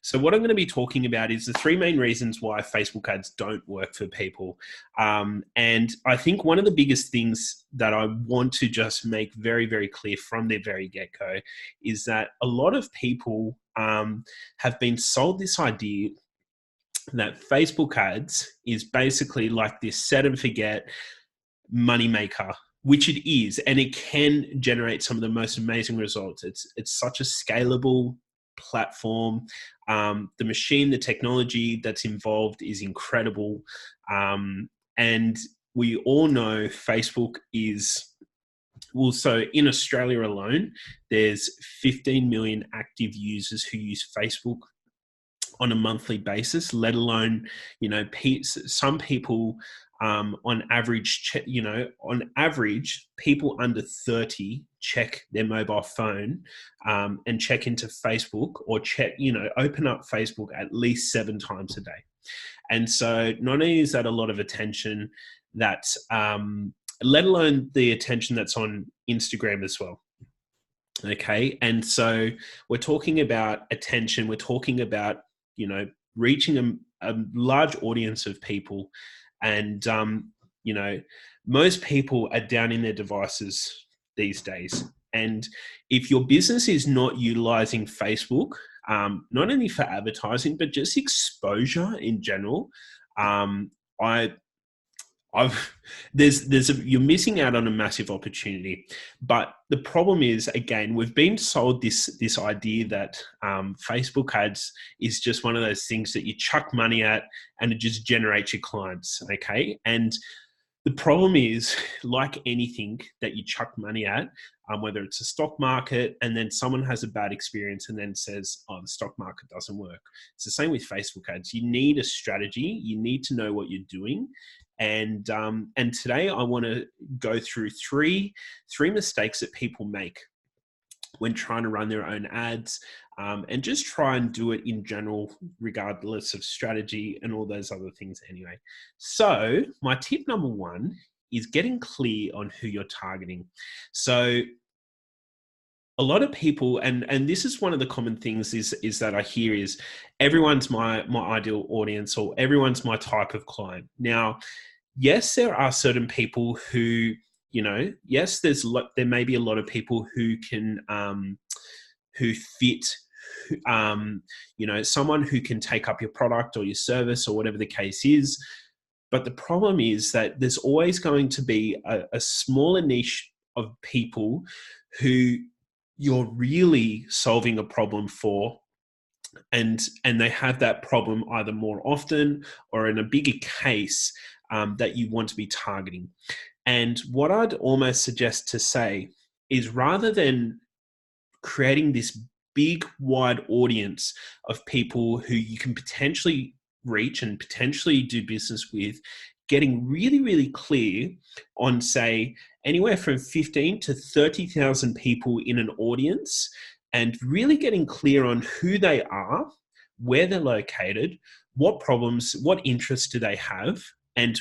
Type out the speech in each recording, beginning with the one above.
So what I'm going to be talking about is the three main reasons why Facebook ads don't work for people. And I think one of the biggest things that I want to just make very, very clear from the very get-go is that a lot of people have been sold this idea that Facebook ads is basically like this set and forget money maker, which it is, and it can generate some of the most amazing results. It's such a scalable platform. The machine, the technology that's involved is incredible. And we all know Facebook is, well, so in Australia alone, there's 15 million active users who use Facebook on a monthly basis, let alone, some people on average, people under 30 check their mobile phone and check into Facebook or open up Facebook at least 7 times a day. And so not only is that a lot of attention, that let alone the attention that's on Instagram as well. Okay. And so we're talking about attention. We're talking about, reaching a large audience of people. And, most people are down in their devices these days. And if your business is not utilizing Facebook, not only for advertising, but just exposure in general, you're missing out on a massive opportunity. But the problem is, again, we've been sold this idea that Facebook ads is just one of those things that you chuck money at and it just generates your clients. Okay. And the problem is, like anything that you chuck money at, whether it's a stock market and then someone has a bad experience and then says, oh, the stock market doesn't work. It's the same with Facebook ads. You need a strategy. You need to know what you're doing. And today I want to go through three mistakes that people make when trying to run their own ads, and just try and do it in general, regardless of strategy and all those other things anyway. So my tip number one is getting clear on who you're targeting. So a lot of people, and this is one of the common things is that I hear is everyone's my ideal audience, or everyone's my type of client. Now, yes, there are certain people who, yes, there may be a lot of people who can, who fit, someone who can take up your product or your service or whatever the case is. But the problem is that there's always going to be a smaller niche of people who you're really solving a problem for. And they have that problem either more often or in a bigger case that you want to be targeting. And what I'd almost suggest to say is, rather than creating this big, wide audience of people who you can potentially reach and potentially do business with, getting really, really clear on, say, anywhere from 15 to 30,000 people in an audience, and really getting clear on who they are, where they're located, what problems, what interests do they have, and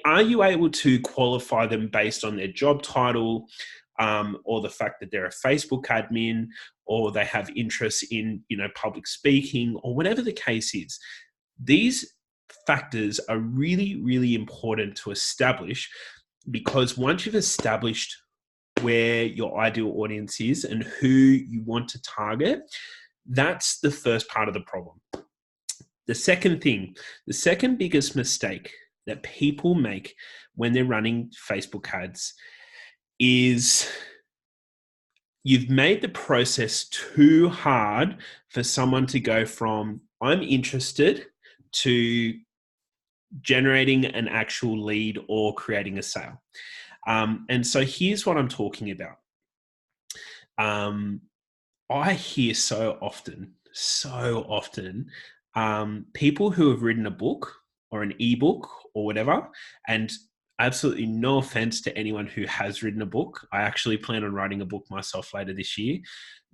are you able to qualify them based on their job title, or the fact that they're a Facebook admin, or they have interests in, public speaking, or whatever the case is. These factors are really, really important to establish, because once you've established where your ideal audience is and who you want to target, that's the first part of the problem. The second biggest mistake that people make when they're running Facebook ads is you've made the process too hard for someone to go from I'm interested to generating an actual lead or creating a sale. And so here's what I'm talking about. I hear so often, people who have written a book or an ebook or whatever, and absolutely no offense to anyone who has written a book. I actually plan on writing a book myself later this year.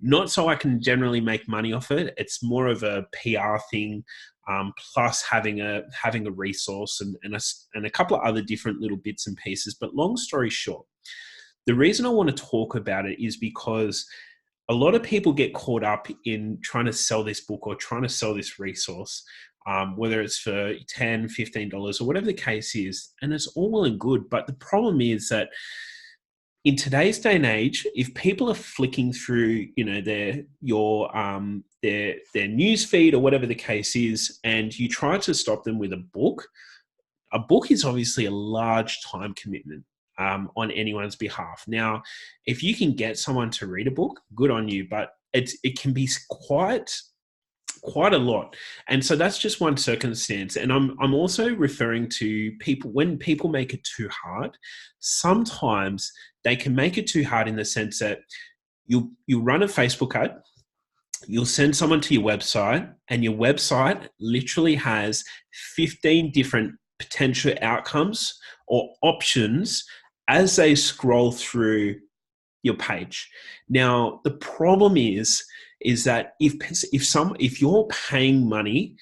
Not so I can generally make money off it. It's more of a PR thing, plus having a resource and a couple of other different little bits and pieces. But long story short, the reason I want to talk about it is because a lot of people get caught up in trying to sell this book or trying to sell this resource, whether it's for $10, $15 or whatever the case is. And it's all well and good. But the problem is that in today's day and age, if people are flicking through, their news feed or whatever the case is, and you try to stop them with a book is obviously a large time commitment on anyone's behalf. Now, if you can get someone to read a book, good on you, but it can be quite a lot. And so that's just one circumstance. And I'm also referring to people, when people make it too hard, sometimes they can make it too hard in the sense that you run a Facebook ad, you'll send someone to your website, and your website literally has 15 different potential outcomes or options as they scroll through your page. Now, the problem is that if you're paying money,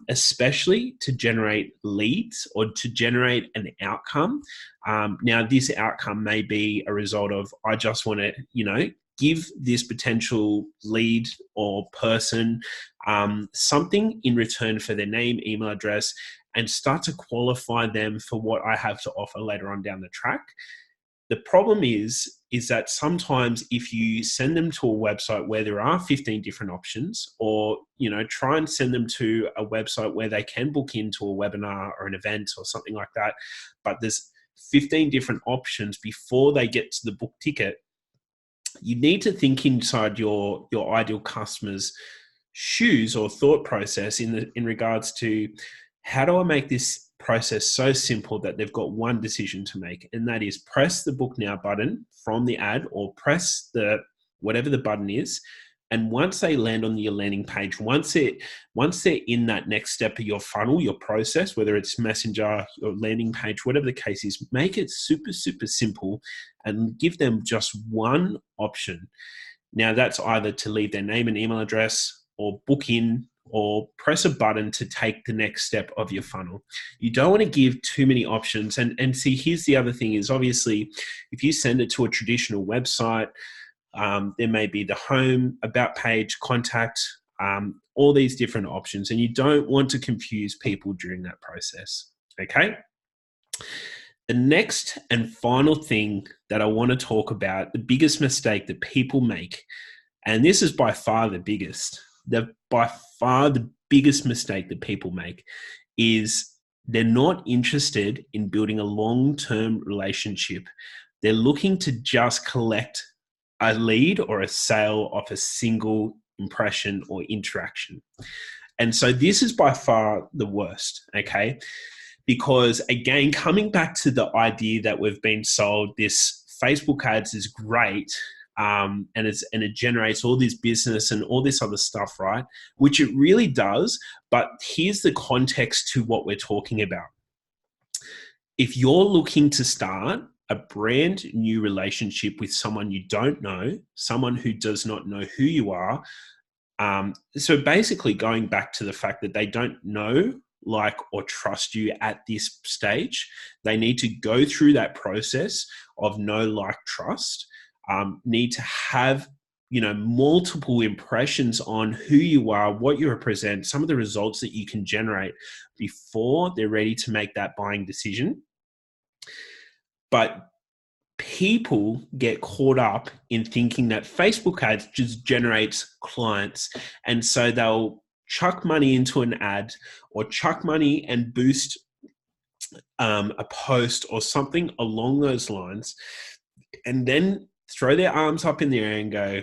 especially to generate leads or to generate an outcome, now this outcome may be a result of, I just want to, give this potential lead or person something in return for their name, email address, and start to qualify them for what I have to offer later on down the track. The problem is that sometimes if you send them to a website where there are 15 different options, or, try and send them to a website where they can book into a webinar or an event or something like that, but there's 15 different options before they get to the book ticket, you need to think inside your ideal customer's shoes or thought process in regards to, how do I make this process so simple that they've got one decision to make, and that is press the book now button from the ad, or press whatever the button is. And once they land on your landing page, once they're in that next step of your funnel, your process, whether it's Messenger, your landing page, whatever the case is, make it super, super simple and give them just one option. Now, that's either to leave their name and email address, or book in, or press a button to take the next step of your funnel. You don't want to give too many options. And see, here's the other thing is, obviously, if you send it to a traditional website, there may be the home, about page, contact, all these different options. And you don't want to confuse people during that process, okay? The next and final thing that I want to talk about, the biggest mistake that people make, and this is by far the biggest mistake that people make, is they're not interested in building a long-term relationship. They're looking to just collect a lead or a sale off a single impression or interaction. And so this is by far the worst, okay? Because again, coming back to the idea that we've been sold this Facebook ads is great, and it generates all this business and all this other stuff, right? Which it really does, but here's the context to what we're talking about. If you're looking to start a brand new relationship with someone you don't know, someone who does not know who you are, so basically going back to the fact that they don't know, like, or trust you at this stage, they need to go through that process of know, like, trust, need to have, multiple impressions on who you are, what you represent, some of the results that you can generate before they're ready to make that buying decision. But people get caught up in thinking that Facebook ads just generates clients. And so they'll chuck money into an ad, or chuck money and boost a post or something along those lines, and then throw their arms up in the air and go,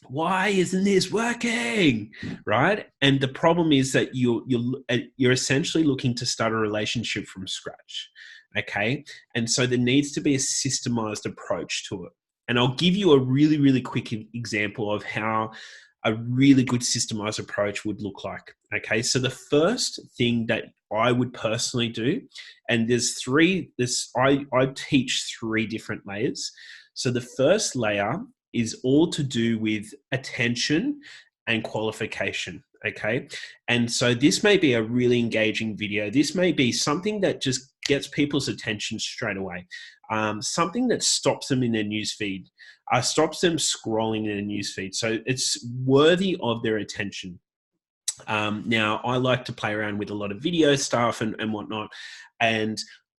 why isn't this working? Right? And the problem is that you're essentially looking to start a relationship from scratch. Okay. And so there needs to be a systemized approach to it. And I'll give you a really, really quick example of how a really good systemized approach would look like. Okay. So the first thing that I would personally do, and I teach 3 different layers. So the first layer is all to do with attention and qualification. Okay. And so this may be a really engaging video. This may be something that just gets people's attention straight away. Something that stops them in their newsfeed. stops them scrolling in a newsfeed. So it's worthy of their attention. Now, I like to play around with a lot of video stuff and whatnot. And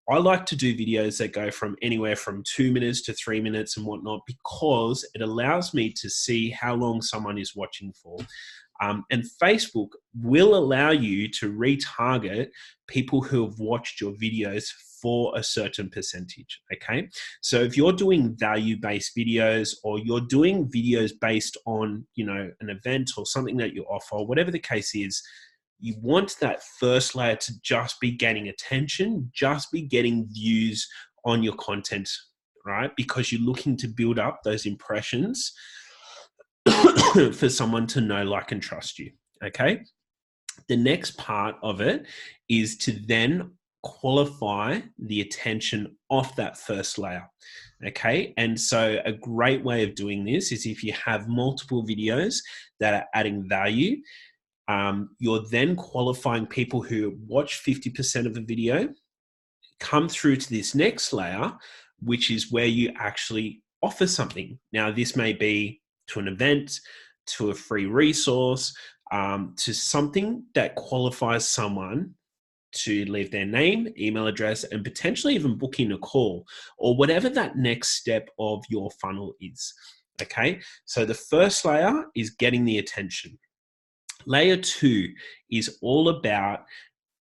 I like to do videos that go from anywhere from 2 minutes to 3 minutes and whatnot, because it allows me to see how long someone is watching for. And Facebook will allow you to retarget people who have watched your videos for a certain percentage, okay? So if you're doing value-based videos, or you're doing videos based on, an event or something that you offer, whatever the case is, you want that first layer to just be getting attention, just be getting views on your content, right? Because you're looking to build up those impressions for someone to know, like, and trust you, okay? The next part of it is to then qualify the attention off that first layer, okay? And so a great way of doing this is if you have multiple videos that are adding value, you're then qualifying people who watch 50% of the video, come through to this next layer, which is where you actually offer something. Now, this may be to an event, to a free resource, to something that qualifies someone to leave their name, email address, and potentially even book in a call, or whatever that next step of your funnel is, okay? So the first layer is getting the attention. Layer 2 is all about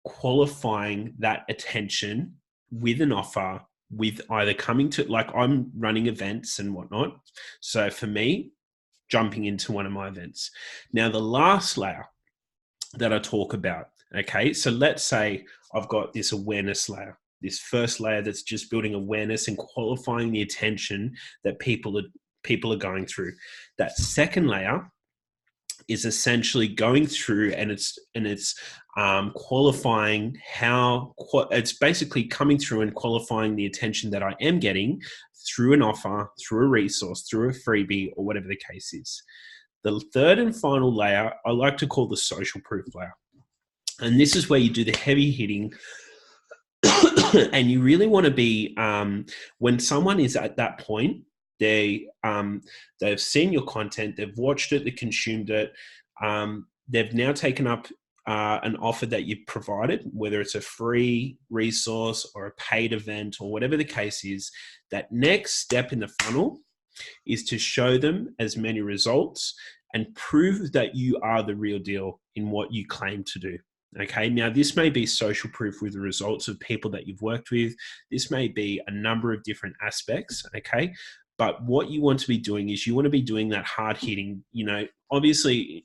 qualifying that attention with an offer, with either coming to, like, I'm running events and whatnot. So for me, jumping into one of my events. Now, the last layer that I talk about, okay, so let's say I've got this awareness layer, this first layer that's just building awareness and qualifying the attention that people are going through. That second layer is essentially going through and it's qualifying it's basically coming through and qualifying the attention that I am getting through an offer, through a resource, through a freebie, or whatever the case is. The third and final layer I like to call the social proof layer. And this is where you do the heavy hitting and you really want to be, when someone is at that point, they've seen your content, they've watched it, they consumed it, they've now taken up an offer that you've provided, whether it's a free resource or a paid event or whatever the case is. That next step in the funnel is to show them as many results and prove that you are the real deal in what you claim to do. Okay, now this may be social proof with the results of people that you've worked with. This may be a number of different aspects, okay? But what you want to be doing is you want to be doing that hard hitting, obviously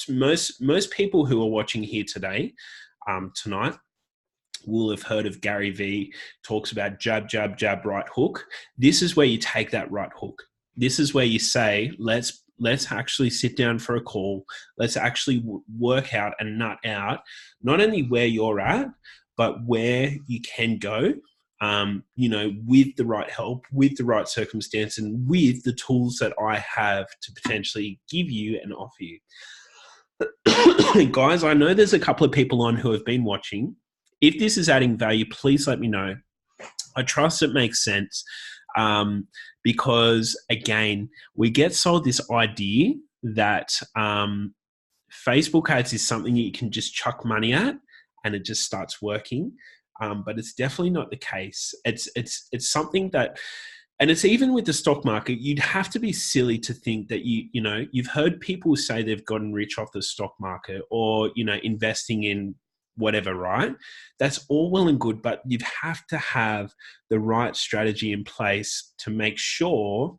most people who are watching here today, tonight, will have heard of Gary Vee talks about jab, jab, jab, right hook. This is where you take that right hook. This is where you say, let's actually sit down for a call. Let's actually work out and nut out not only where you're at, but where you can go, with the right help, with the right circumstance, and with the tools that I have to potentially give you and offer you. Guys, I know there's a couple of people on who have been watching. If this is adding value, please let me know. I trust it makes sense. Because again, we get sold this idea that Facebook ads is something you can just chuck money at and it just starts working. But it's definitely not the case. It's something that, and it's even with the stock market, you'd have to be silly to think that you've heard people say they've gotten rich off the stock market or, investing in whatever, right? That's all well and good, but you have to have the right strategy in place to make sure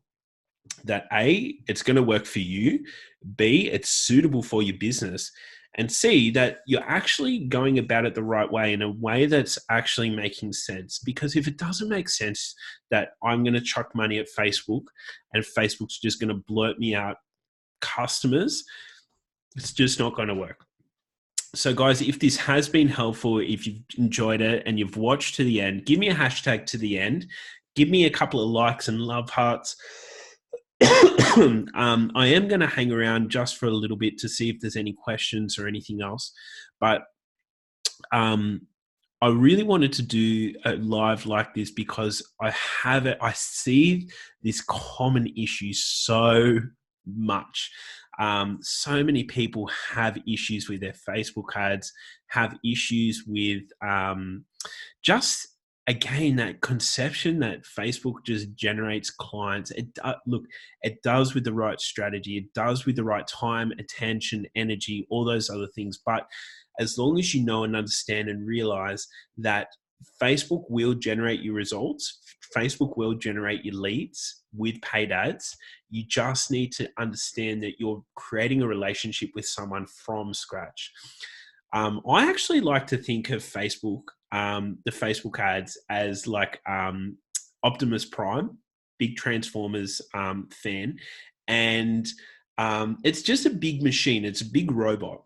that A, it's going to work for you, B, it's suitable for your business, and C, that you're actually going about it the right way, in a way that's actually making sense. Because if it doesn't make sense that I'm going to chuck money at Facebook and Facebook's just going to blurt me out customers, it's just not going to work. So guys, if this has been helpful, if you've enjoyed it and you've watched to the end, give me a hashtag to the end. Give me a couple of likes and love hearts. I am going to hang around just for a little bit to see if there's any questions or anything else. But I really wanted to do a live like this because I see this common issue so much. So many people have issues with their Facebook ads, have issues with just again that conception that Facebook just generates clients. Look, it does with the right strategy, it does with the right time, attention, energy, all those other things. But as long as you know and understand and realize that Facebook will generate your results, Facebook will generate your leads with paid ads. You just need to understand that you're creating a relationship with someone from scratch. I actually like to think of Facebook, the Facebook ads, as like Optimus Prime, big Transformers fan, and it's just a big machine. It's a big robot.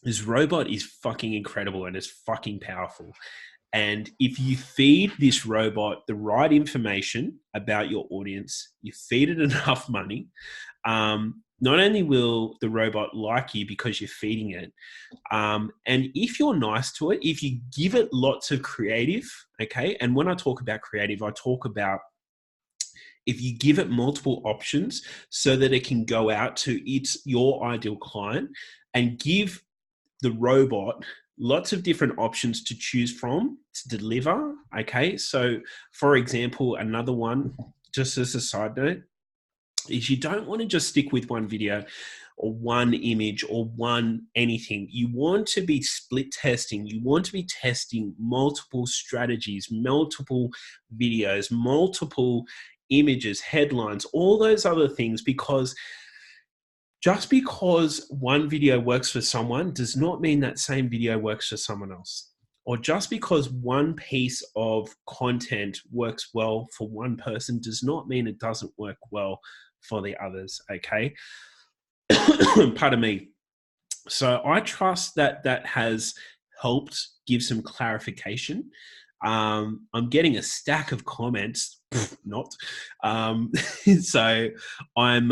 This robot is fucking incredible and it's fucking powerful. And if you feed this robot the right information about your audience, you feed it enough money, not only will the robot like you because you're feeding it, and if you're nice to it, if you give it lots of creative, okay, and when I talk about creative, I talk about if you give it multiple options so that it can go out to your ideal client and give the robot lots of different options to choose from to deliver. Okay. So, for example, another one, just as a side note, is you don't want to just stick with one video or one image or one anything. You want to be split testing. You want to be testing multiple strategies, multiple videos, multiple images, headlines, all those other things, because just because one video works for someone does not mean that same video works for someone else. Or just because one piece of content works well for one person does not mean it doesn't work well for the others, okay? Pardon me. So I trust that that has helped give some clarification. I'm getting a stack of comments. Not. So I'm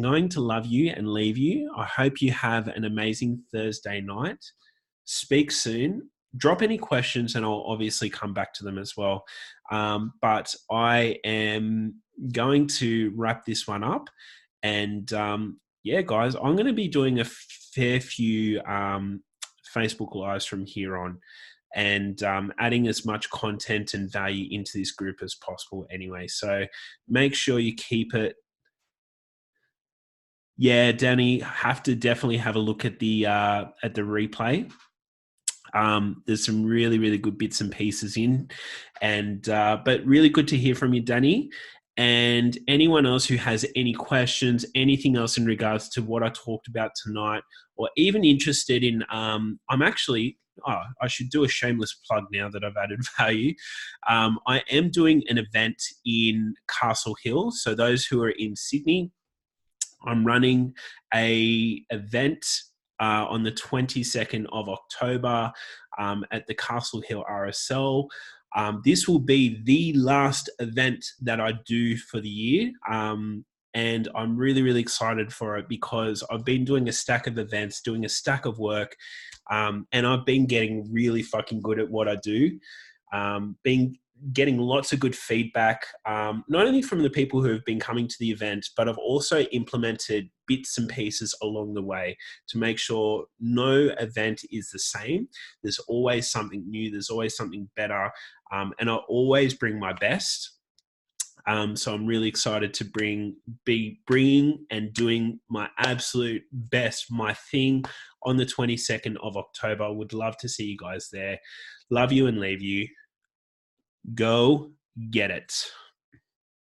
going to love you and leave you. I hope you have an amazing Thursday night. Speak soon. Drop any questions and I'll obviously come back to them as well. But I am going to wrap this one up. And yeah, guys, I'm going to be doing a fair few Facebook Lives from here on, and adding as much content and value into this group as possible anyway. So make sure you keep it. Yeah, Danny, have to definitely have a look at the replay. There's some really, really good bits and pieces in, and but really good to hear from you, Danny. And anyone else who has any questions, anything else in regards to what I talked about tonight, or even interested in, I'm actually, I should do a shameless plug now that I've added value. I am doing an event in Castle Hill. So those who are in Sydney, I'm running a event on the 22nd of October at the Castle Hill RSL. This will be the last event that I do for the year. And I'm really, really excited for it because I've been doing a stack of events, doing a stack of work, and I've been getting really fucking good at what I do. Getting lots of good feedback, not only from the people who have been coming to the event, but I've also implemented bits and pieces along the way to make sure no event is the same. There's always something new. There's always something better. And I always bring my best. So I'm really excited to be bringing and doing my absolute best, my thing on the 22nd of October. Would love to see you guys there. Love you and leave you. Go get it.